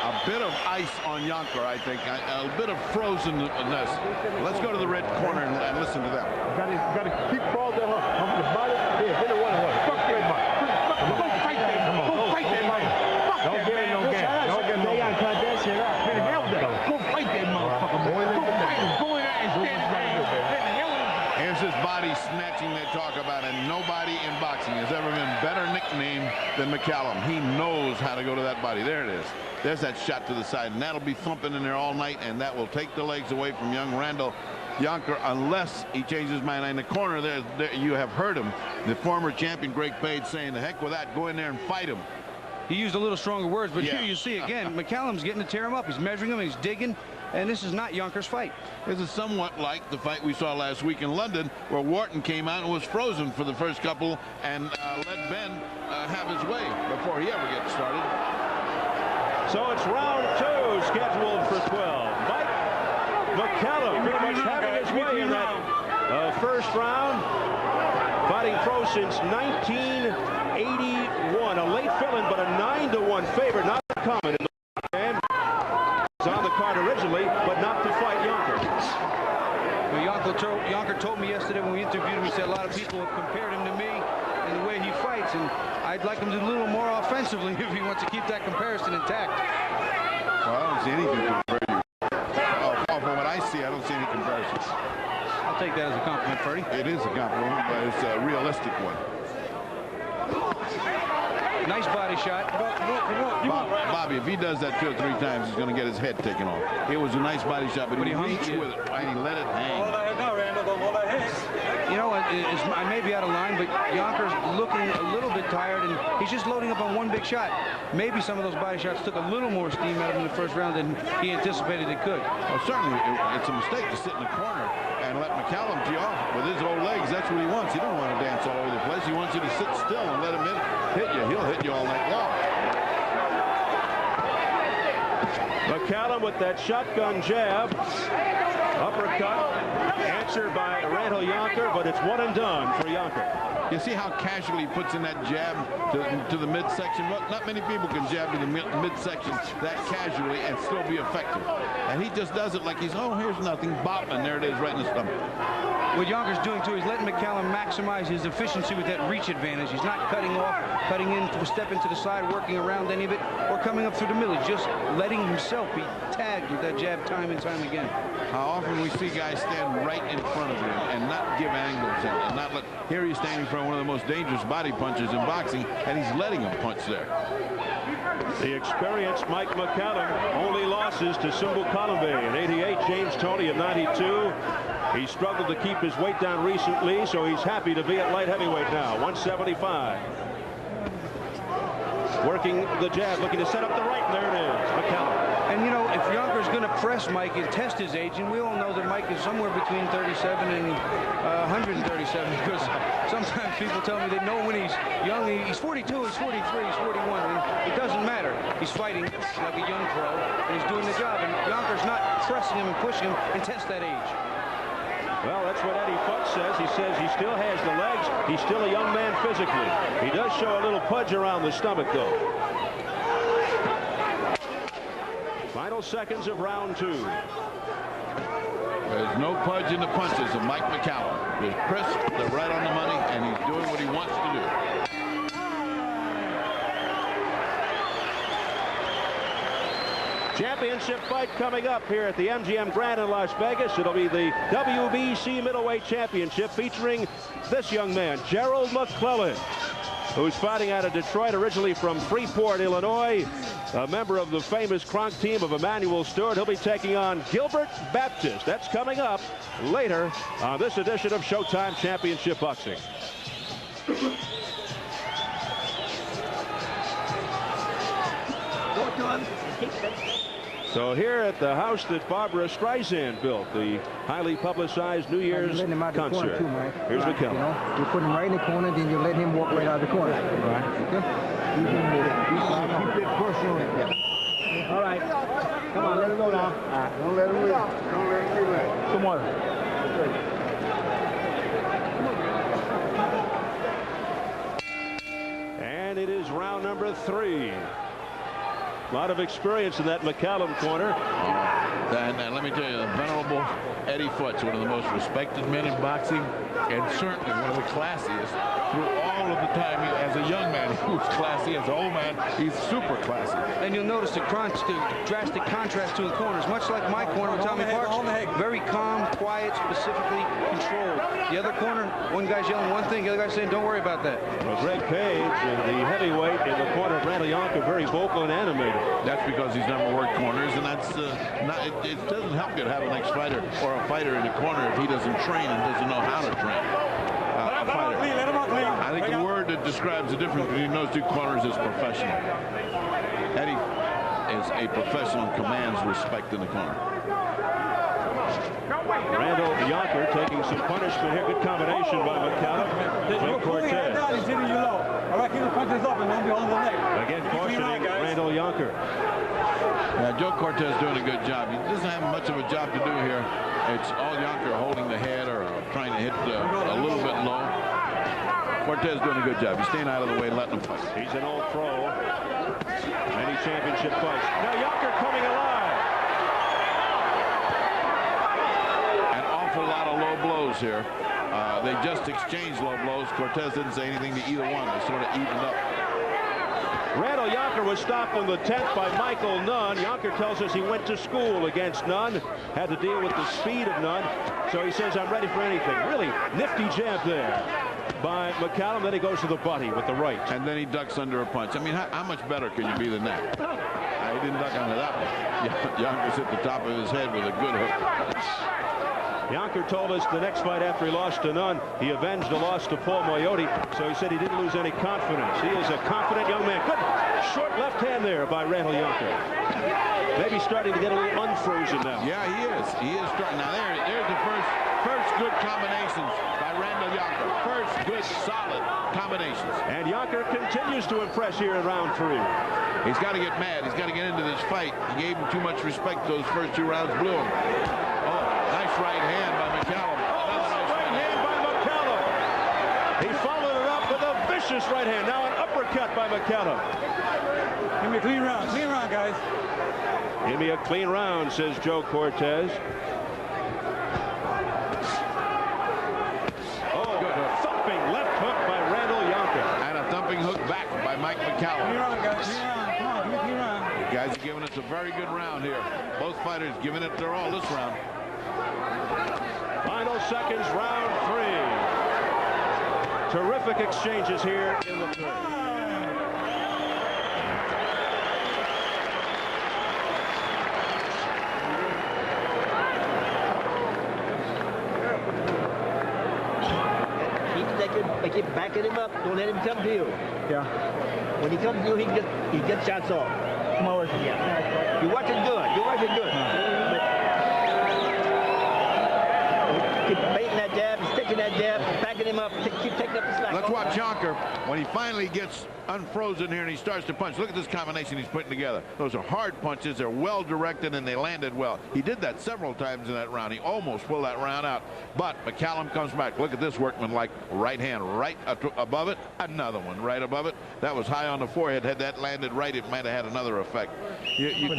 A bit of ice on Yonker, I think. A bit of frozenness. Let's go to the red corner and listen to them. Got to keep balls there. Hump the body. Yeah, hit it one. Fuck that body. Go fight that. Go fight that body. Don't get it, no gas. Don't get no. They gotta cut that shit up. Hit the hell with that. Go fight that motherfucker. Go fight him. Go in there and stand there. Here's his body snatching they talk about, and nobody in boxing has ever been better nicknamed than McCallum. He knows how to go to that body. There it is. There's that shot to the side, and that'll be thumping in there all night, and that will take the legs away from young Randall Yonker unless he changes his mind. In the corner there, you have heard him, the former champion Greg Page, saying, the heck with that, go in there and fight him. He used a little stronger words, but here you see again, McCallum's getting to tear him up. He's measuring him, and he's digging, and this is not Yonker's fight. This is somewhat like the fight we saw last week in London, where Wharton came out and was frozen for the first couple and let Ben have his way before he ever gets started. So it's round 2 scheduled for 12. Mike McCallum pretty much having his way in that first round. Fighting pro since 1981. A late fill-in, but a 9-1 favorite. Not common in the game. He's on the card originally, but not to fight Yonker. Well, Yonker told me yesterday when we interviewed him, he said a lot of people have compared him to me and the way he fights, and I'd like him to do a little more offensively if he wants to keep that comparison intact. Well, I don't see anything compared to you. From what I see, I don't see any comparisons. I'll take that as a compliment, Freddie. It is a compliment, but it's a realistic one. Nice body shot. Bobby, if he does that 2 or 3 times, he's going to get his head taken off. It was a nice body shot, but he reached with it, and he let it hang. You know what? I may be out of line, but Yonker's looking a little bit tired, and he's just loading up on one big shot. Maybe some of those body shots took a little more steam out of him in the first round than he anticipated it could. Well, certainly, it's a mistake to sit in the corner and let McCallum tee off with his old legs. That's what he wants. He don't want to dance all over the place. He wants you to sit still and let him hit you. He'll hit you all night long. McCallum with that shotgun jab. Uppercut. Answered by Randall Yonker, but it's one and done for Yonker. You see how casually he puts in that jab to the midsection? Well, not many people can jab to the midsection that casually and still be effective. And he just does it like he's, oh, here's nothing, bop, and there it is right in the stomach. What Yonker's doing, too, he's letting McCallum maximize his efficiency with that reach advantage. He's not cutting off, cutting in to step into the side, working around any of it, or coming up through the middle. He's just letting himself be tagged with that jab time and time again. How often we see guys stand right in front of him and not give angles and not let. Here he's standing in front of one of the most dangerous body punches in boxing, and he's letting him punch there. The experienced Mike McCallum, only losses to Sumbu Kalumbe in '88, James Toney in '92. He struggled to keep his weight down recently, so he's happy to be at light heavyweight now, 175. Working the jab, looking to set up the right, and there it is, McCallum. And, you know, if Yonker's going to press Mike and test his age, and we all know that Mike is somewhere between 37 and 137, because sometimes people tell me they know when he's young. He's 42, he's 43, he's 41, and it doesn't matter. He's fighting like a young pro, and he's doing the job, and Yonker's not pressing him and pushing him and test that age. Well, that's what Eddie Futz says. He says he still has the legs. He's still a young man physically. He does show a little pudge around the stomach, though. Final seconds of round 2. There's no pudge in the punches of Mike McCallum. They're crisp, they're right on the money, and he's doing what he wants to do. Championship fight coming up here at the MGM Grand in Las Vegas. It'll be the WBC Middleweight Championship featuring this young man, Gerald McClellan, who's fighting out of Detroit, originally from Freeport, Illinois, a member of the famous Kronk team of Emmanuel Stewart. He'll be taking on Gilbert Baptist. That's coming up later on this edition of Showtime Championship Boxing. So here at the house that Barbara Streisand built, the highly publicized New Year's concert. Here's McCallum. You know, you put him right in the corner, then you let him walk right out of the corner. Right. Okay? Keep that push on it. Yeah. All right. Come on, let him go now. All right. Don't let him win. Don't let him relax. Come on. And it is round number 3. A lot of experience in that McCallum corner. And let me tell you, the venerable Eddie Foote's one of the most respected men in boxing, and certainly one of the classiest. Through all of the time, as a young man, he was classy. As an old man, he's super classy. And you'll notice the drastic contrast to the corners, much like my corner with Tommy Parks. Very calm, quiet, specifically controlled. The other corner, one guy's yelling one thing, the other guy's saying, don't worry about that. Well, Greg Page, the heavyweight in the corner of Randall Yonker, very vocal and animated. That's because he's never worked corners, and that's it doesn't help you to have an ex-fighter or a fighter in the corner if he doesn't train and doesn't know how to train. A fighter. I think the word that describes the difference between those two corners is professional. Eddie is a professional and commands respect in the corner. Randall Yonker taking some punishment here. Good combination by McCallum. Joe Cortez. Again cautioning Randall Yonker. Joe Cortez doing a good job. He doesn't have much of a job to do here. It's all Yonker holding the head or trying to hit a little bit low. Cortez doing a good job. He's staying out of the way, letting him fight. He's an old pro. Many championship fights. Now Yonker coming alive. An awful lot of low blows here. They just exchanged low blows. Cortez didn't say anything to either one. They sort of evened up. Randall Yonker was stopped on the 10th by Michael Nunn. Yonker tells us he went to school against Nunn, had to deal with the speed of Nunn, so he says, I'm ready for anything. Really nifty jab there by McCallum. Then he goes to the body with the right. And then he ducks under a punch. I mean, how much better can you be than that? He didn't duck under that one. Yonker's hit the top of his head with a good hook. Yonker told us the next fight after he lost to Nunn, he avenged the loss to Paul Moyotti, so he said he didn't lose any confidence. He is a confident young man. Good short left hand there by Randall Yonker. Maybe starting to get a little unfrozen now. Yeah, he is. He is starting. Now, there's the first good combinations by Randall Yonker. First good, solid combinations. And Yonker continues to impress here in round 3. He's got to get mad. He's got to get into this fight. He gave him too much respect. Those first 2 rounds blew him. Oh, nice right hand by McCallum. Another nice right hand by McCallum. He followed it up with a vicious right hand. Now an uppercut by McCallum. Give me a clean round, guys. Give me a clean round, says Joe Cortez. Oh, good thumping left hook by Randall Yonker. And a thumping hook back by Mike McCallum. Clean round, guys. Clean round. Come on, give me a clean round. The guys are giving us a very good round here. Both fighters giving it their all this round. Final seconds, round 3. Terrific exchanges here in the 3rd. Keep backing him up. Don't let him come to you. Yeah. When he comes to you, he gets shots off. Come on, yeah. You're watching good. You're watching good. But keep baiting that jab, sticking that jab, backing him up. Keep taking up the slack. Let's watch Yonker when he finally gets unfrozen here and he starts to punch. Look at this combination he's putting together. Those are hard punches. They're well directed and they landed well. He did that several times in that round. He almost pulled that round out. But McCallum comes back. Look at this workman-like right hand right above it. Another one right above it. That was high on the forehead. Had that landed right, it might have had another effect. You can't